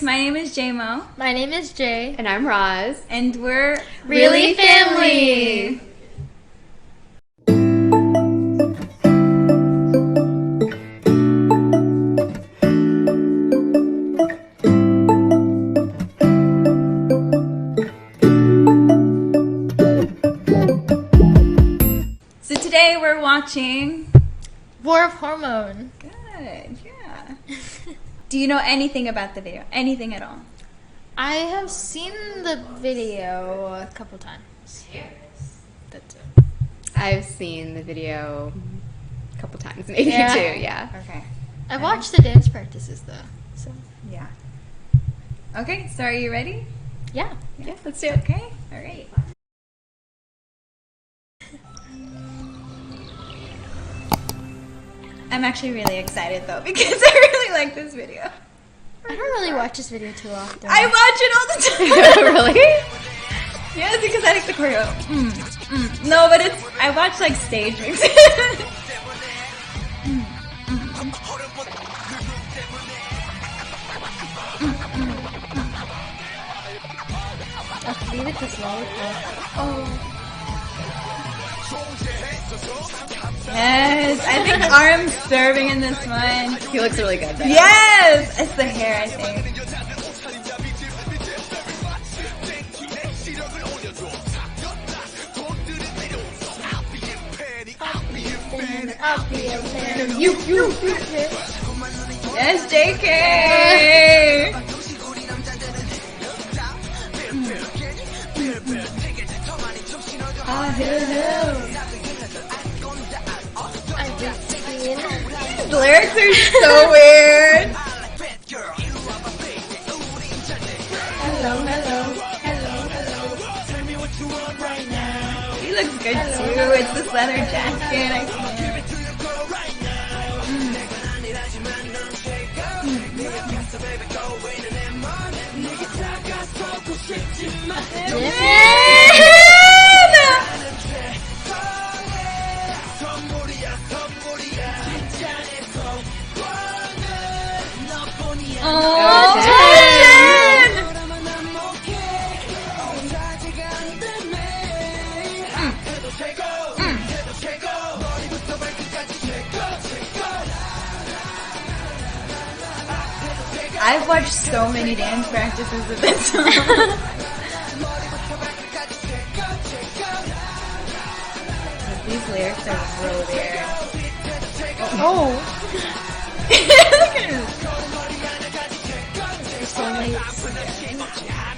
My name is JMO. My name is Jay. And I'm Roz. And we're Really Family. So today we're watching War of Hormone. Good, yeah. Do you know anything about the video? Anything at all? I have seen the video a couple times. That's it. I've seen the video a couple times, maybe Yeah. too, yeah. Okay. I watched the dance practices though. So Yeah. Okay, so are you ready? yeah. Yeah, let's do it. Okay, all right. I'm actually really excited though because I really like this video. I don't really watch this video too often. I watch it all the time. Really? Yes, because I like the choreo. No, but I watch like stage mixes. I'll leave it this lollipop. Yes, I think Arm's serving in this one. He looks really good though. Yes! It's the hair, I think. I'll be a fan of You. Yes, JK! I've just seen. The lyrics are so weird. He looks good too. It's this leather jacket. I can't. I've watched so many dance practices of this song. These lyrics are really weird. Look at him.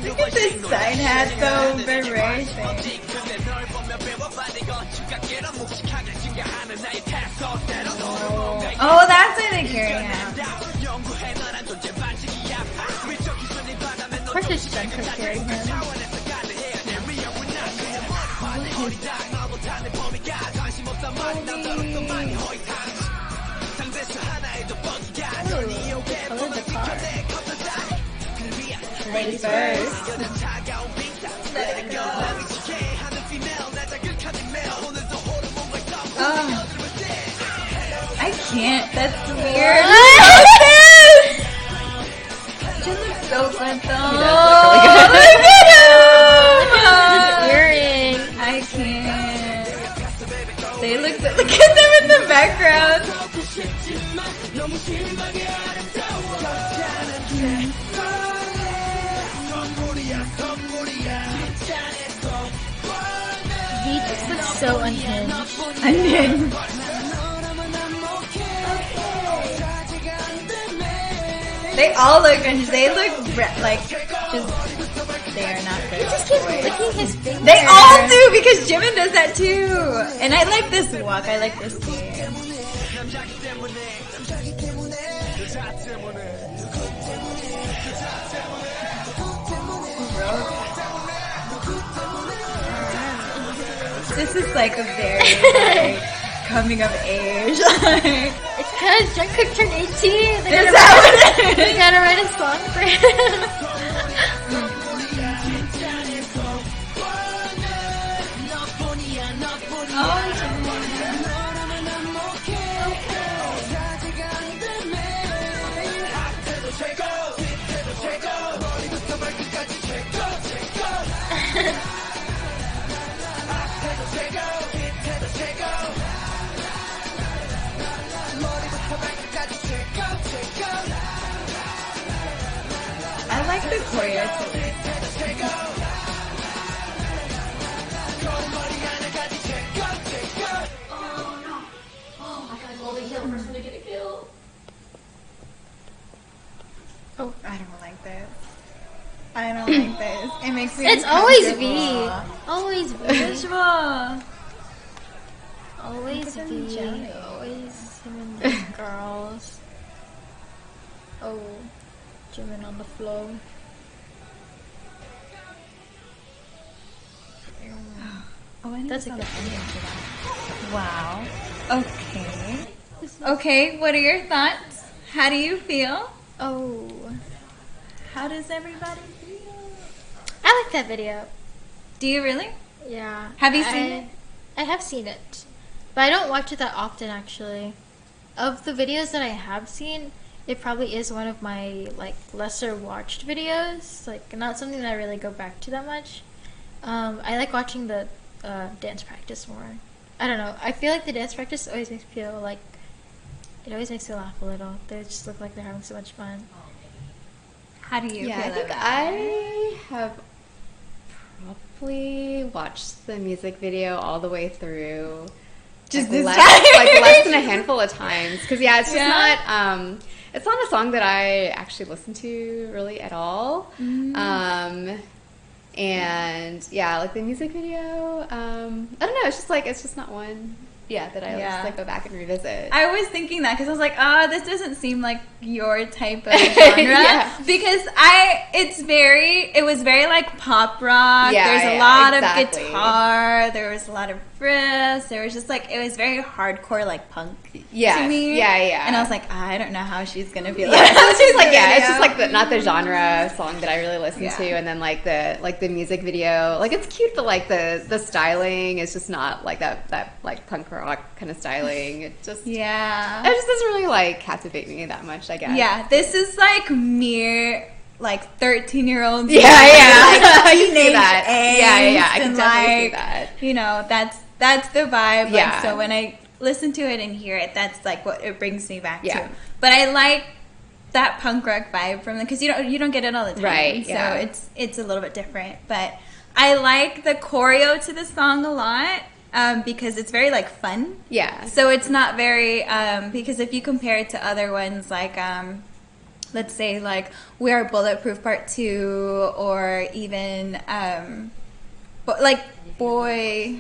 Look at this side hat though, beret thing. Oh, that's why they carry him. Of course it's Jungkook carrying him. Ladies first. Oh. I can't. That's weird. She looks so good though. He does look really good. Look at him. Earring. I can't. They look at them in the background. He just looks so unhinged. They all look unhinged. They look like just they are not good. He just keeps licking his finger. They all do because Jimin does that too. And I like this walk. I like this game. This is like a very like, coming of age. Like, It's because Jungkook turned 18. is that what it They is? gotta write a song for him. Oh, Oh. I don't like this. I don't like this. It makes me It's always uncomfortable. V. Always V. Visual. Always Look at V. them jelly. Always him and these girls. Oh, Jimin on the floor. Oh, I That's a good idea for that. Wow. Okay. Okay, what are your thoughts? How do you feel? Oh, How does everybody feel? I like that video. Do you really? Yeah. Have you seen it? I have seen it, but I don't watch it that often actually. Of the videos that I have seen, it probably is one of my like lesser watched videos. Like not something that I really go back to that much. I like watching the dance practice more. I don't know. I feel like the dance practice always makes me feel like it always makes me laugh a little. They just look like they're having so much fun. How do you Yeah, I feel think about it? I have probably watched the music video all the way through. Just like this less, time? like less than a handful of times. Because yeah, it's just Yeah. it's not a song that I actually listen to really at all. And yeah, like the music video, I don't know. It's just not one. Yeah, that I just like go back and revisit. I was thinking that because I was like, this doesn't seem like your type of genre. Yeah. Because it was very like pop rock. Yeah, There's a yeah, lot exactly. of guitar. There was a lot of riffs. There was just like, it was very hardcore like punk Yes, to me. yeah, yeah. And I was like, I don't know how she's going to feel. Yeah, so it's just like Video. it's just like not the genre song that I really listen Yeah. to, and then like the music video, like it's cute, but like the styling is just not like that like punk rock kind of styling. It just Yeah. it just doesn't really like captivate me that much, I guess. Yeah, this is like mere like 13-year-olds. Yeah, yeah. Like I can see teenage that. Yeah, angst I can and, definitely see like, that. You know, that's the vibe. Yeah. Like, so when I listen to it and hear it, that's like what it brings me back Yeah. to. But I like that punk rock vibe from them because you don't get it all the time. Right, So yeah. it's a little bit different. But I like the choreo to the song a lot. Because it's very like fun. Yeah. So it's not very because if you compare it to other ones like let's say like We Are Bulletproof Part 2 or even like Boy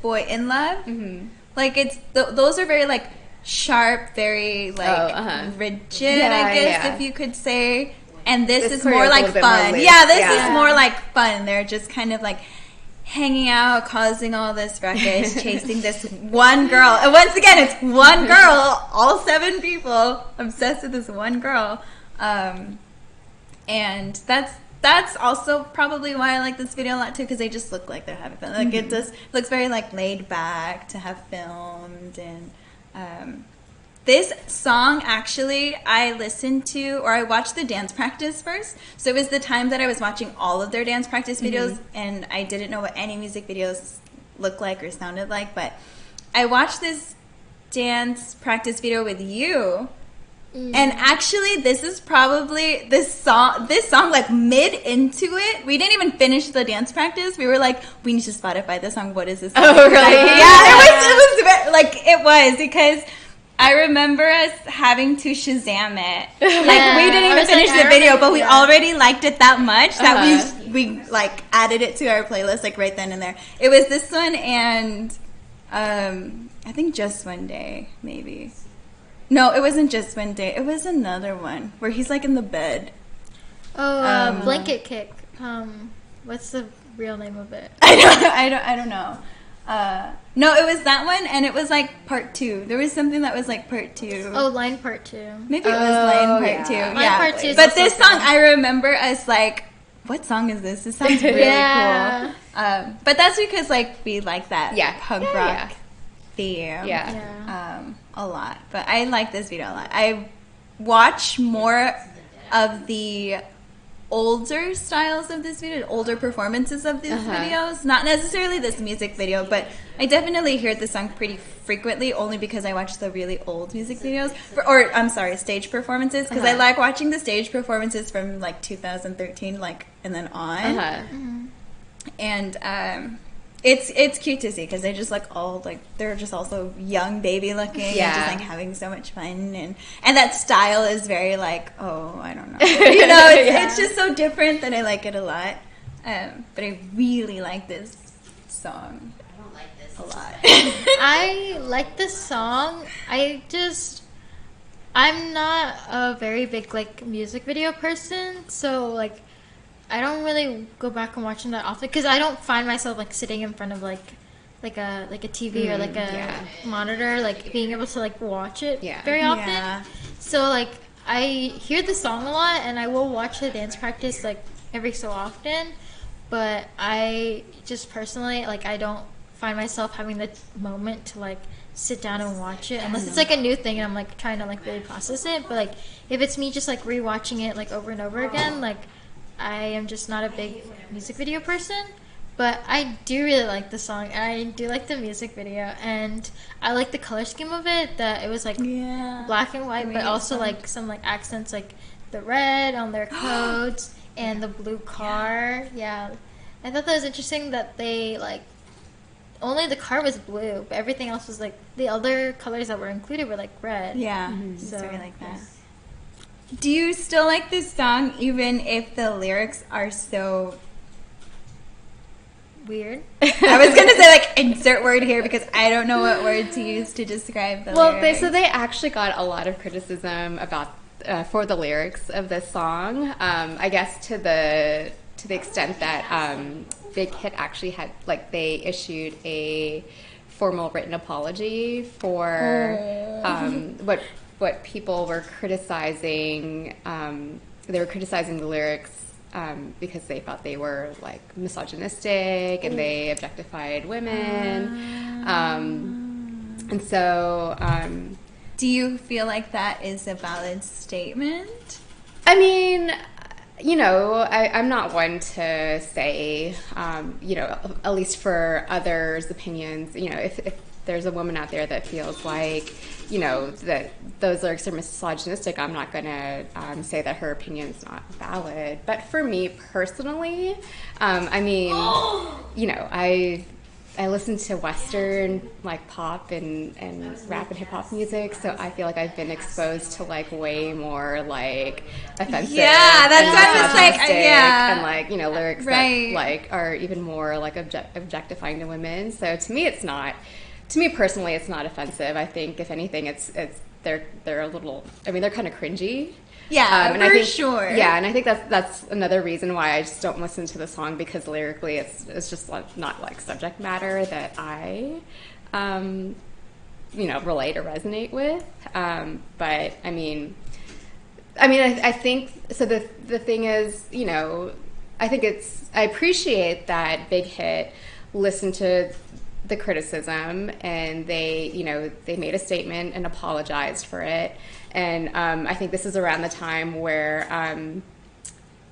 in Love. Mm-hmm. Like it's those are very like sharp, very like rigid, Yeah, I guess yeah. if you could say. And this is choreo more is a like little bit more fun. loose. Yeah, this Yeah. is more like fun. They're just kind of like hanging out, causing all this ruckus, chasing this one girl. And once again, it's one girl, all 7 people obsessed with this one girl. And that's also probably why I like this video a lot too, because they just look like they're having fun. Like it just looks very like laid back to have filmed. And this song actually I listened to, or I watched the dance practice first. So it was the time that I was watching all of their dance practice videos, and I didn't know what any music videos looked like or sounded like. But I watched this dance practice video with you. And actually, this is probably this song like mid into it. We didn't even finish the dance practice. We were like, we need to Spotify this song. What is this song? Oh, really? It was because I remember us having to Shazam it. Like we didn't even finish the video, but we already liked it that much that we like added it to our playlist like right then and there. It was this one and I think Just One Day maybe. No, it wasn't Just One Day. It was another one where he's like in the bed. Oh, Blanket Kick. What's the real name of it? I don't know. No, it was that one, and it was like part 2. There was something that was like part 2. Oh, Line Part 2. Maybe it was Line yeah. Part 2. Line Yeah, Part 2 is but also this song, fun. I remember us like, what song is this? This sounds really Yeah. cool. But that's because like we like that punk rock Yeah. theme. Yeah. A lot. But I like this video a lot. I watch more of the older styles of this video, older performances of these videos. Not necessarily this music video, but I definitely hear the song pretty frequently only because I watch the really old music videos. Stage performances, because I like watching the stage performances from like 2013, like, and then on. And it's cute to see because they're just like all like they're just also young baby looking and just like having so much fun, and that style is very like, oh, I don't know, it's just so different that I like it a lot. But I really like this song. I don't like this a lot. I like this song. I'm not a very big like music video person, so like I don't really go back and watch them that often because I don't find myself like sitting in front of like a TV or like a monitor, like being able to like watch it very often. Yeah. So like I hear the song a lot and I will watch the dance practice like every so often, but I just personally like I don't find myself having the moment to like sit down and watch it unless it's like a new thing and I'm like trying to like really process it. But like if it's me just like rewatching it like over and over again, like I am just not a big music video person, but I do really like the song. I do like the music video, and I like the color scheme of it, that it was like black and white, but also like some like accents like the red on their coats and the blue car. Yeah. I thought that was interesting that they like only the car was blue, but everything else was like the other colors that were included were like red. Yeah, so I like that. Do you still like this song even if the lyrics are so weird? I was going to say like insert word here because I don't know what word to use to describe the lyrics. So they actually got a lot of criticism about for the lyrics of this song. I guess to the extent that Big Hit actually had like they issued a formal written apology for what people were criticizing. They were criticizing the lyrics because they thought they were like misogynistic and they objectified women. And so, do you feel like that is a valid statement? I mean, you know, I'm not one to say, you know, at least for others' opinions, you know, if there's a woman out there that feels like, you know, that those lyrics are misogynistic, I'm not going to say that her opinion is not valid. But for me personally, I mean, you know, I listen to Western, like, pop and rap and hip-hop music, so I feel like I've been exposed to, like, way more, like, offensive. Yeah, that's what I was like, and, like, you know, lyrics that, like, are even more, like, objectifying to women. So to me, it's not... To me personally, it's not offensive. I think, if anything, they're a little... I mean, they're kind of cringy. Yeah, for sure. Yeah, and I think that's another reason why I just don't listen to the song, because lyrically it's just not like subject matter that I, you know, relate or resonate with. But I mean, I think so. The thing is, you know, I appreciate that Big Hit listened to the criticism and they made a statement and apologized for it. And I think this is around the time where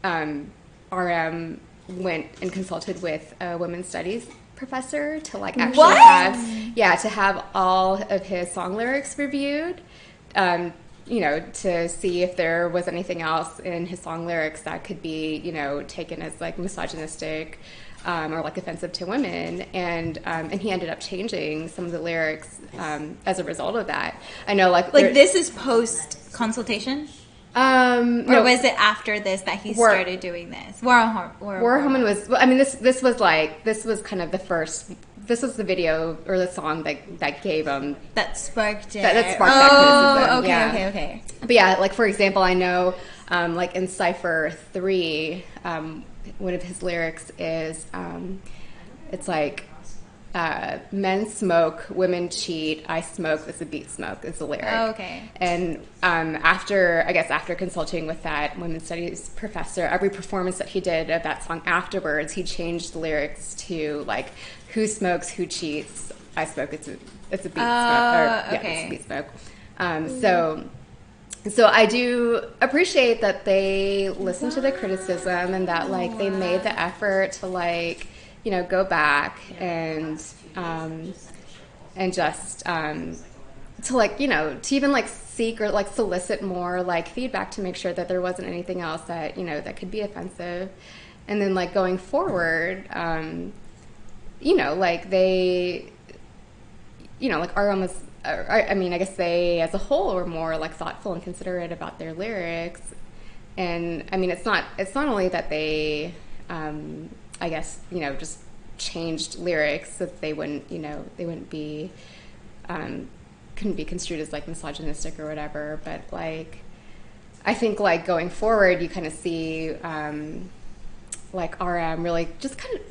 RM went and consulted with a women's studies professor to like actually have all of his song lyrics reviewed, you know, to see if there was anything else in his song lyrics that could be, you know, taken as like misogynistic or like offensive to women, and he ended up changing some of the lyrics as a result of that. I know, like this is post consultation, or was it after this that he started doing this? War of Hormone was. Well, I mean, this was kind of the first. This was the video or the song that gave him that sparked it. That sparked that criticism. Okay. But yeah, like for example, I know, like in Cypher 3. One of his lyrics is, it's like, men smoke, women cheat, I smoke, this is a beat smoke, is the lyric. Oh, okay. And after consulting with that women's studies professor, every performance that he did of that song afterwards, he changed the lyrics to, like, who smokes, who cheats, I smoke, it's a beat smoke. Or, okay. it's a beat smoke. So... so I do appreciate that they listened to the criticism and that like they made the effort to like, you know, go back and just to like, you know, to even like seek or like solicit more like feedback to make sure that there wasn't anything else that, you know, that could be offensive. And then like going forward, you know, like they, you know, like RM was, I mean, I guess they as a whole were more like thoughtful and considerate about their lyrics. And I mean, it's not only that they, I guess, you know, just changed lyrics so that they wouldn't, you know, they wouldn't be, couldn't be construed as like misogynistic or whatever. But like, I think like going forward, you kind of see, like RM really just kind of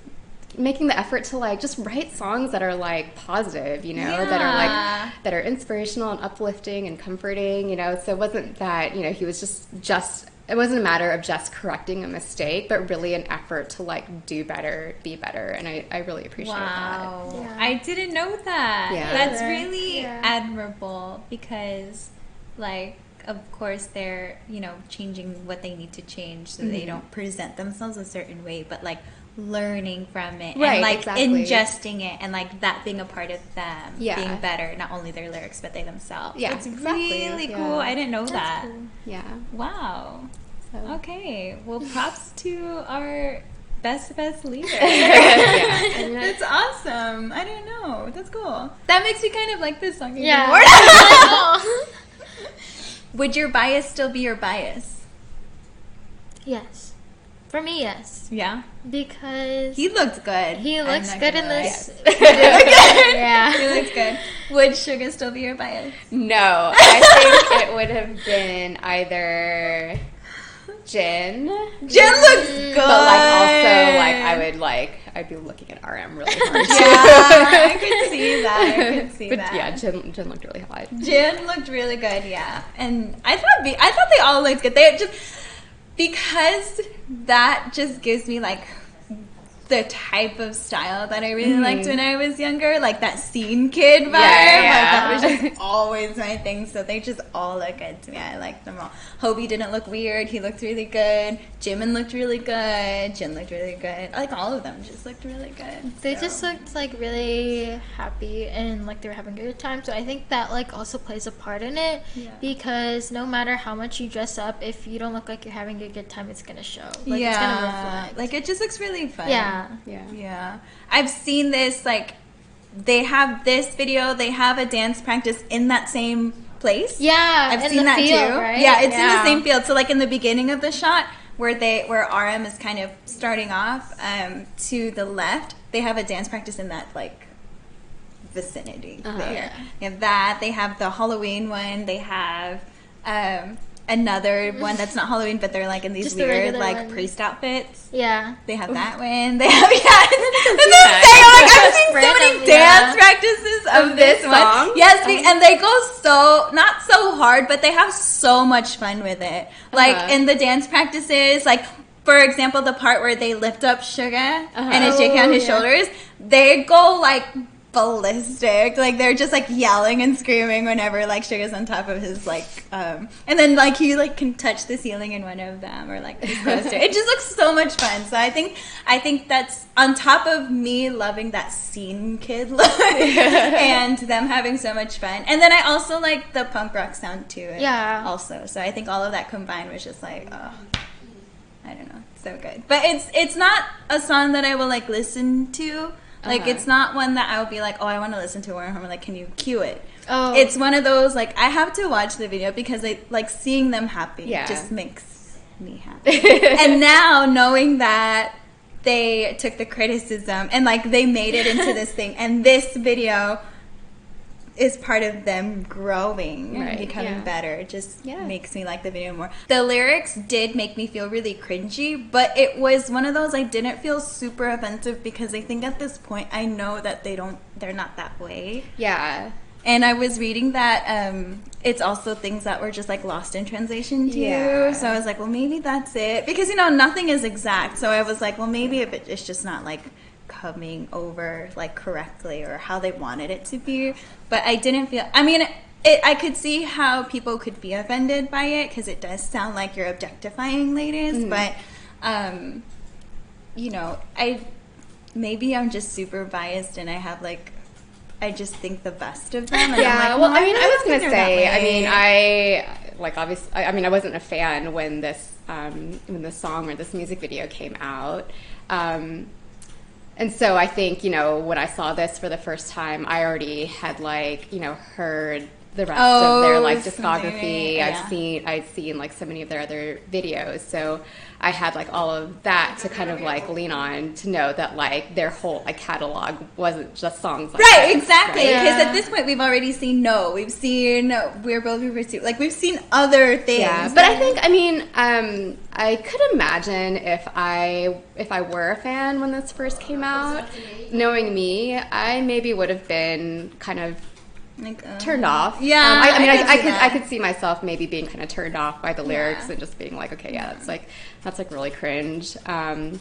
making the effort to like just write songs that are like positive, you know, that are like that are inspirational and uplifting and comforting, you know. So it wasn't that, you know, he was just it wasn't a matter of just correcting a mistake, but really an effort to like do better, be better. And I really appreciate that. Yeah. I didn't know that. Yeah. That's really admirable because like of course they're, you know, changing what they need to change so they don't present themselves a certain way, but like learning from it and like ingesting it and like that being a part of them being better, not only their lyrics but they themselves. It's really cool. I didn't know that. Cool. Wow. So. Okay, well, props to our best leader. That's awesome. I didn't know. That's cool. That makes me kind of like this song even more. Would your bias still be your bias? Yes. For me, yes. Yeah? Because... He looked good. He looks good in this. Yeah. He looks good. Would Suga still be your bias? No. I think it would have been either Jin. Jin looks good. But like also like I'd be looking at RM really hard. Yeah, I could see that. But yeah, Jin looked really hot. Jin looked really good, yeah. And I thought they all looked good. They just... Because that just gives me, like, the type of style that I really liked when I was younger. Like, that scene kid vibe. Like, that was just always my thing. So they just all look good to me. I like them all. Hobie didn't look weird. He looked really good. Jimin looked really good. Jin looked really good. Like, all of them just looked really good. They just looked, like, really happy and, like, they were having a good time. So I think that, like, also plays a part in it. Yeah. Because no matter how much you dress up, if you don't look like you're having a good time, it's going to show. Like, it's going to reflect. Like, it just looks really fun. Yeah. I've seen this, like, they have this video, they have a dance practice in that same place. Yeah, I've seen that field, too. Right? Yeah, it's in the same field. So like in the beginning of the shot where RM is kind of starting off to the left, they have a dance practice in that like vicinity there. They have that. They have the Halloween one. They have another one that's not Halloween, but they're like in these weird like priest outfits. Yeah. They have that one. They have I've seen so many dance practices of this one. Yes, and they go so not so hard, but they have so much fun with it. Like in the dance practices, like for example, the part where they lift up Suga and is shaking on his shoulders, they go like ballistic. Like they're just like yelling and screaming whenever like Suga's on top of his like and then like he like can touch the ceiling in one of them or like he's close to it. It just looks so much fun. So I think that's on top of me loving that scene kid look and them having so much fun. And then I also like the punk rock sound to it also. So I think all of that combined was just like I don't know, so good. But it's not a song that I will like listen to. Like, it's not one that I would be like, oh, I want to listen to War of Hormone. Like, can you cue it? Oh. It's one of those, like, I have to watch the video because, like, seeing them happy just makes me happy. And now, knowing that they took the criticism and, like, they made it into this thing, and this video is part of them growing and becoming better. It just makes me like the video more. The lyrics did make me feel really cringy, but it was one of those I didn't feel super offensive because I think at this point I know that they're not that way. Yeah. And I was reading that it's also things that were just like lost in translation too. Yeah. So I was like, well, maybe that's it. Because, you know, nothing is exact. So I was like, well, maybe if it's just not like coming over like correctly or how they wanted it to be. But I didn't feel, I mean, I could see how people could be offended by it because it does sound like you're objectifying ladies, but you know, maybe I'm just super biased and I have like, I just think the best of them. And Yeah, I'm like, well, no, I mean, I was don't gonna think they're say, that I mean, way. I wasn't a fan when the song or this music video came out. And so I think, you know, when I saw this for the first time, I already had like, you know, heard the rest of their like discography. Yeah. I'd seen like so many of their other videos. So I had like all of that to kind of like lean on to know that like their whole like catalog wasn't just songs like Right, this, exactly. right? Because at this point, we've already seen No. We've seen We're Both in Pursuit. Like, we've seen other things. Yeah, but I think, I mean, I could imagine if I were a fan when this first came out, knowing me, I maybe would have been kind of like, turned off. Yeah, I mean, I I could see myself maybe being kind of turned off by the lyrics and just being like, okay, yeah, that's like really cringe. And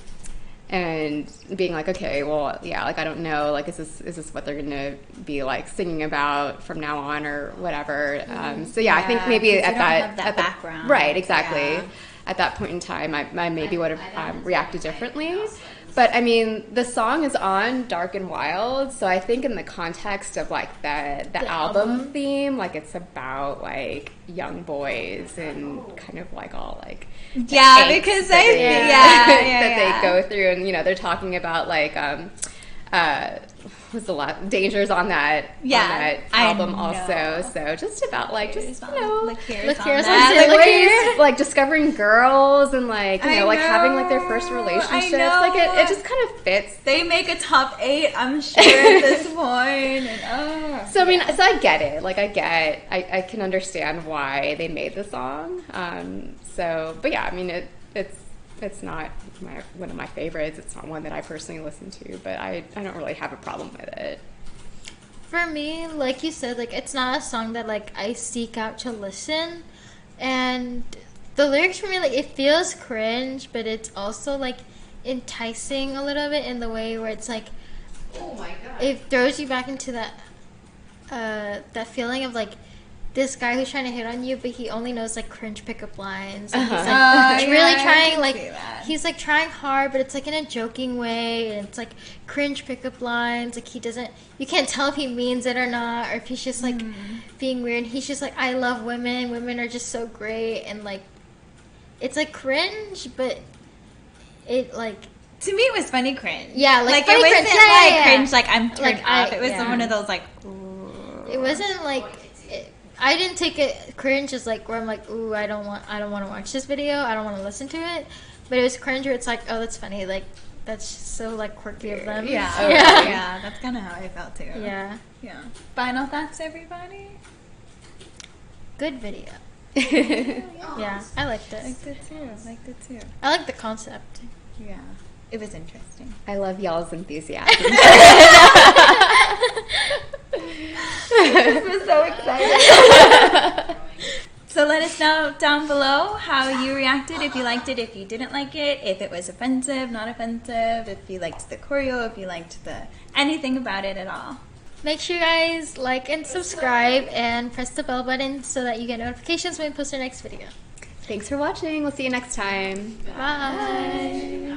being like, okay, well, yeah, like I don't know, like is this what they're gonna be like singing about from now on or whatever? So yeah, I think maybe at that background, right, exactly. Yeah. At that point in time, I maybe would have reacted differently. But I mean, the song is on Dark and Wild, so I think in the context of like the album theme, like it's about like young boys and kind of like all like because that they they go through, and you know they're talking about like was a lot dangers on that album also. So just about like just you know like discovering girls and like you know like having like their first relationships. Like it just kind of fits. They make a top 8, I'm sure at this point. And, so I mean, so I get it. Like I can understand why they made the song. But yeah, I mean it's not one of my favorites. It's not one that I personally listen to, but I don't really have a problem with it. For me, like you said, like it's not a song that like I seek out to listen, and the lyrics for me, like it feels cringe, but it's also like enticing a little bit in the way where it's like, oh my god, it throws you back into that feeling of like this guy who's trying to hit on you, but he only knows like cringe pickup lines. And he's like really trying, like he's like trying hard, but it's like in a joking way, and it's like cringe pickup lines. Like you can't tell if he means it or not, or if he's just like being weird. He's just like, I love women. Women are just so great, and like it's like cringe, but it like. To me, it was funny cringe. Yeah, like it wasn't cringe. Cringe like I'm turned like, off. It was one of those like. Ooh. It wasn't like. I didn't take it cringe as like where I'm like, ooh, I don't want to watch this video. I don't want to listen to it. But it was cringe where it's like, oh, that's funny. Like that's just so like quirky of them. Yeah, yeah. That's kind of how I felt too. Yeah. Final thoughts, everybody. Good video. Yeah, I liked it. Liked it too. I like the concept. Yeah, it was interesting. I love y'all's enthusiasm. This was so exciting. So let us know down below how you reacted, if you liked it, if you didn't like it, if it was offensive, not offensive, if you liked the choreo, if you liked anything about it at all. Make sure you guys like and subscribe and press the bell button so that you get notifications when we post our next video. Thanks for watching. We'll see you next time. Bye.